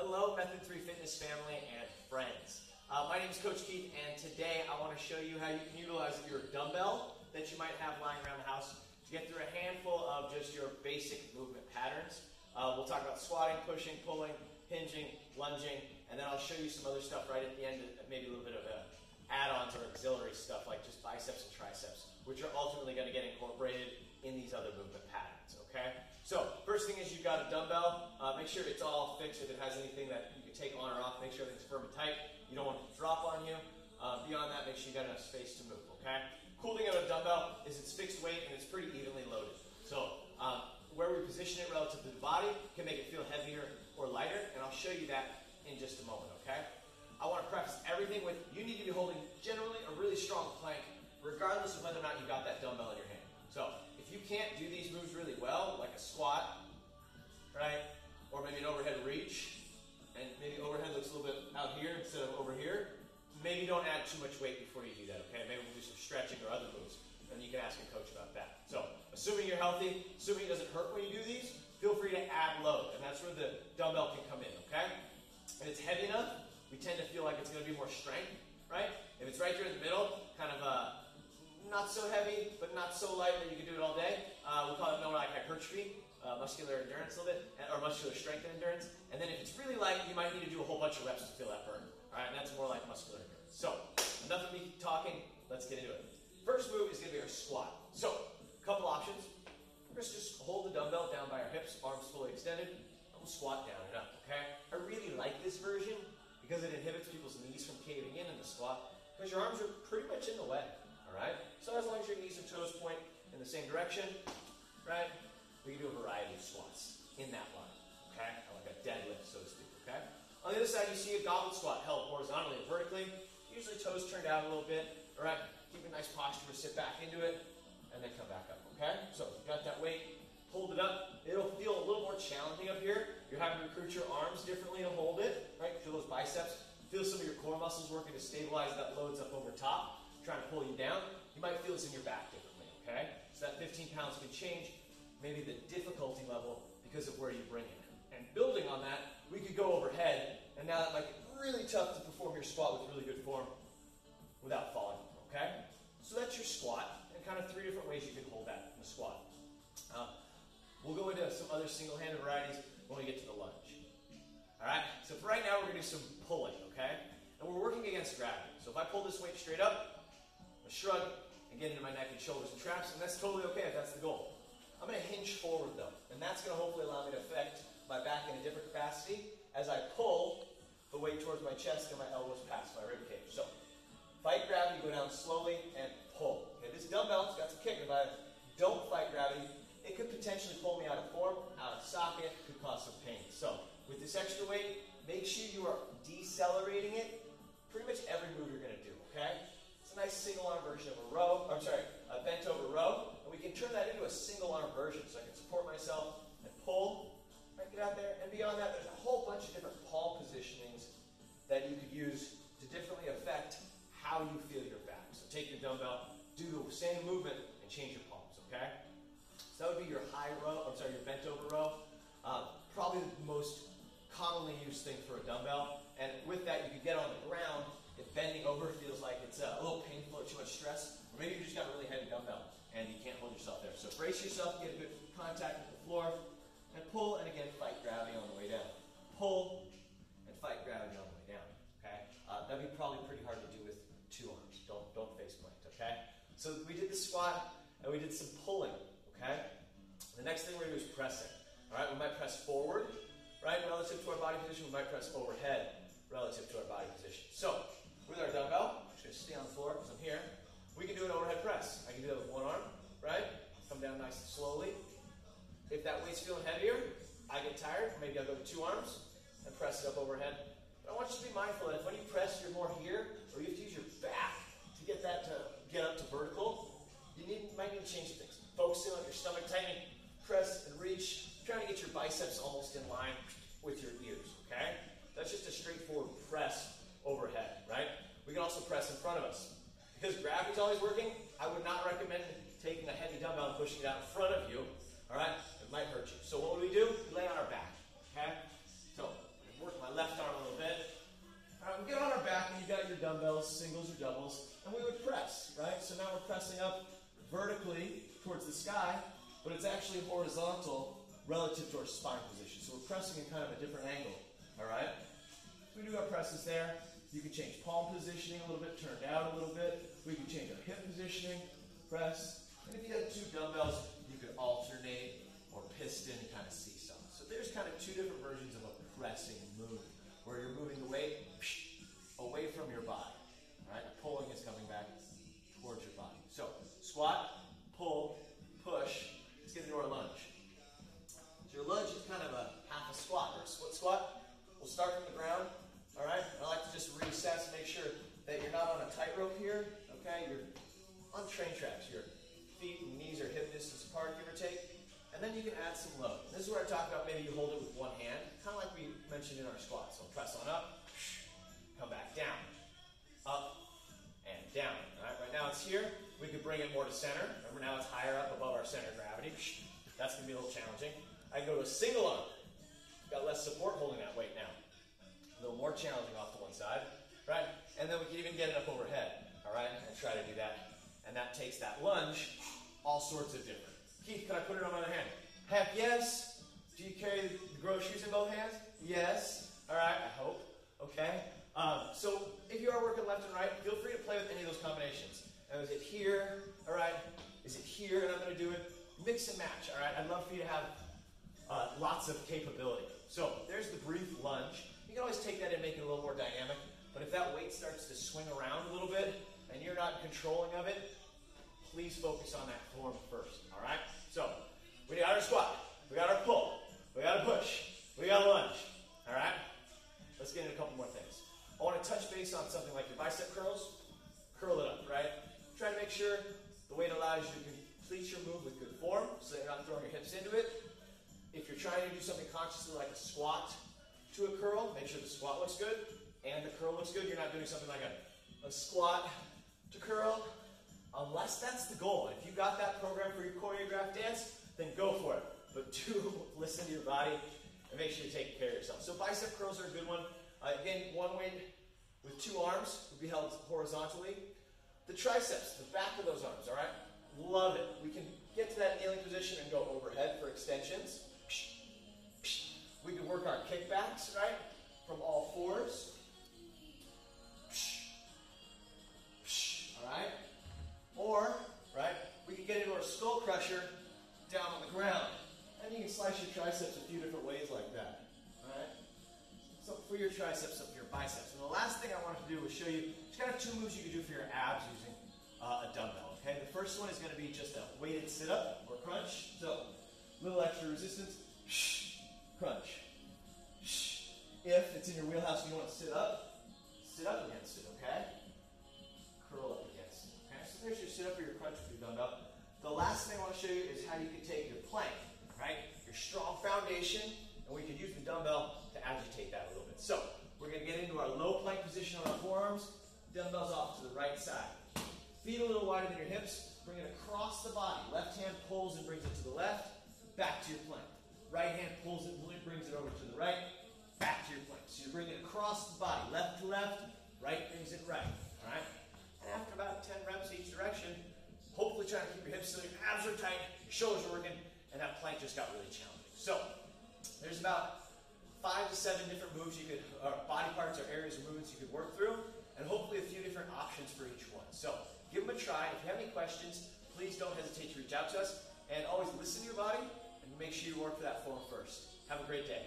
Hello, Method3 Fitness family and friends. My name is Coach Keith, and today I want to show you how you can utilize your dumbbell that you might have lying around the house to get through a handful of just your basic movement patterns. We'll talk about squatting, pushing, pulling, hinging, lunging, and then I'll show you some other stuff right at the end, maybe a little bit of add-ons or auxiliary stuff like just biceps and triceps, which are ultimately going to get incorporated in these other movement patterns, okay? So, first thing is you've got a dumbbell. Make sure it's all fixed. If it has anything that you can take on or off, make sure everything's firm and tight. You don't want it to drop on you. Beyond that, make sure you got enough space to move, okay? Cool thing about a dumbbell is it's fixed weight and it's pretty evenly loaded. So, where we position it relative to the body can make it feel heavier or lighter, and I'll show you that in just a moment, okay? I want to preface everything with you need to be holding generally a really strong plank regardless of whether or not you got that dumbbell in your hand. So if you can't do these moves really well, like a squat, right, or maybe an overhead reach, and maybe overhead looks a little bit out here instead of over here, maybe don't add too much weight before you do that, okay? Maybe we'll do some stretching or other moves, and you can ask your coach about that. So assuming you're healthy, assuming it doesn't hurt when you do these, feel free to add load, and that's where the dumbbell can come in, okay? And it's heavy enough, we tend to feel like it's going to be more strength, right? If it's right there in the middle, kind of not so heavy, but not so light that you can do it all day, we call it more like hypertrophy, muscular endurance a little bit, or muscular strength and endurance. And then if it's really light, you might need to do a whole bunch of reps to feel that burn, all right? And that's more like muscular endurance. So enough of me talking, let's get into it. First move is going to be our squat. So a couple options. First, just hold the dumbbell down by our hips, arms fully extended, and we'll squat down and up, okay? I really like this version because it inhibits people's knees from caving in the squat, because your arms are pretty much in the way, all right? So as long as your knees and toes point in the same direction, right, we can do a variety of squats in that line, okay? Like a deadlift, so to speak, okay? On the other side, you see a goblet squat held horizontally and vertically, usually toes turned out a little bit, all right? Keep a nice posture to sit back into it, and then come back up, okay? So you got that weight, hold it up. It'll feel a little more challenging up here. You're having to recruit your arms differently to hold it, right? Feel those biceps. Feel some of your core muscles working to stabilize that loads up over top, trying to pull you down. You might feel this in your back differently, okay? So that 15 pounds can change maybe the difficulty level because of where you bring it. And building on that, we could go overhead, and now that might get really tough to perform your squat with really good form without falling, okay? So that's your squat, and kind of 3 different ways you can hold that in the squat. We'll go into some other single-handed varieties when we get to the lunge. All right, so for right now, we're going to do some pulling, okay? And we're working against gravity. So if I pull this weight straight up, I shrug, and get into my neck and shoulders and traps, and that's totally okay if that's the goal. I'm going to hinge forward, though, and that's going to hopefully allow me to affect my back in a different capacity as I pull the weight towards my chest and my elbows past my rib cage. So fight gravity, go down slowly, and pull. Okay, this dumbbell's got some kick. If I don't fight gravity, it could potentially pull me out of form, out of socket, could cause some pain. So with this extra weight, make sure you are decelerating it pretty much every move you're going to do, okay? It's a nice single arm version of a bent over row, and we can turn that into a single arm version so I can support myself and pull, right, get out there. And beyond that, there's a whole bunch of different palm positionings that you could use to differently affect how you feel your back. So take your dumbbell, do the same movement, and change your palms, okay? So that would be your your bent over row. Probably the most commonly used thing for a dumbbell. And with that, you can get on the ground if bending over feels like it's a little painful or too much stress. Or maybe you just got a really heavy dumbbell and you can't hold yourself there. So brace yourself, get a good contact with the floor, and pull, and again, fight gravity on the way down. Pull, and fight gravity on the way down, okay? That'd be probably pretty hard to do with 2 arms. Don't face plant, okay? So we did the squat, and we did some pulling, okay? The next thing we're going to do is pressing. All right, we might press forward, right, relative to our body position. We might press overhead relative to our body position. So with our dumbbell, I'm just going to stay on the floor because I'm here. We can do an overhead press. I can do that with 1 arm, right? Come down nice and slowly. If that weight's feeling heavier, I get tired. Maybe I'll go to 2 arms and press it up overhead. But I want you to be mindful that if when you press, you're more here, or you have to use your back to get that to get up to vertical, you might need to change things. Focusing on your stomach tightening, press and reach, trying to get your biceps almost in line with your ears, okay? That's just a straightforward press overhead, right? We can also press in front of us. Because gravity's always working, I would not recommend taking a heavy dumbbell and pushing it out in front of you, all right? It might hurt you. So what would we do? We lay on our back, okay? So I'm working my left dumbbells, singles or doubles, and we would press, right? So now we're pressing up vertically towards the sky, but it's actually horizontal relative to our spine position. So we're pressing in kind of a different angle, all right? We do our presses there. You can change palm positioning a little bit, turn down a little bit. We can change our hip positioning, press. And if you had two dumbbells, you could alternate or piston, kind of seesaw. So there's kind of two different versions of a pressing move, where you're moving the weight away from your body, right? Pulling is coming back towards your body. So squat, pull, push. Let's get into our lunge. So your lunge is kind of a half a squat or a split squat. We'll start from the ground, all right? I like to just reassess, make sure that you're not on a tightrope here, okay? You're on train tracks. Your feet and knees are hip distance apart, give or take. And then you can add some load. This is where I talk about maybe you hold it with one hand, kind of like we mentioned in our squat. So press on up, come back down, up, and down. All right, right now it's here. We could bring it more to center. Remember, now it's higher up above our center of gravity. That's going to be a little challenging. I can go to a single arm. Got less support holding that weight now. A little more challenging off to one side, right? And then we can even get it up overhead, all right? And try to do that. And that takes that lunge all sorts of different. Keith, can I put it on my other hand? Heck yes. Do you carry the groceries in both hands? Yes. All right, I hope. Okay. So if you are working left and right, feel free to play with any of those combinations. Now, is it here? All right. Is it here? And I'm going to do it. Mix and match. All right. I'd love for you to have lots of capability. So there's the brief lunge. You can always take that and make it a little more dynamic. But if that weight starts to swing around a little bit and you're not controlling of it, please focus on that form first. All right. So we got our squat. We got our pull. We got a push. We got a lunge. All right. Let's get into a couple more things. I want to touch base on something like your bicep curls. Curl it up, right? Try to make sure the weight allows you to complete your move with good form so that you're not throwing your hips into it. If you're trying to do something consciously like a squat to a curl, make sure the squat looks good and the curl looks good. You're not doing something like a squat to curl unless that's the goal. If you got that program for your choreographed dance, then go for it. But do listen to your body and make sure you're taking care of yourself. So bicep curls are a good one. Again, one weight with two arms would be held horizontally. The triceps, the back of those arms, all right? Love it. We can get to that kneeling position and go overhead for extensions. We can work our kickbacks, right? From all fours. All right? Or, right, we can get into our skull crusher down on the ground. And you can slice your triceps a few different ways like that. All right? So for your triceps, so for your biceps. And the last thing I wanted to do was show you, there's kind of two moves you can do for your abs using a dumbbell. Okay? The first one is going to be just a weighted sit-up or crunch. So, little extra resistance. Crunch. If it's in your wheelhouse and you want to sit up against it, okay? Curl up against it. Okay? So there's your sit-up or your crunch with your dumbbell. The last thing I want to show you is how you can take your plank, right? Your strong foundation, and we can use the dumbbell to agitate that a little bit. So we're going to get into our low plank position on our forearms. Dumbbells off to the right side. Feet a little wider than your hips. Bring it across the body. Left hand pulls and brings it to the left. Back to your plank. Right hand pulls it and brings it over to the right. Back to your plank. So you bring it across the body. Left to left. Right brings it right. All right? And after about 10 reps each direction, hopefully try to keep your hips so your abs are tight, your shoulders are working, and that plank just got really challenging. So there's about 5 to 7 different moves you could, body parts or areas of movements you could work through, and hopefully a few different options for each one. So give them a try. If you have any questions, please don't hesitate to reach out to us, and always listen to your body and make sure you work for that form first. Have a great day.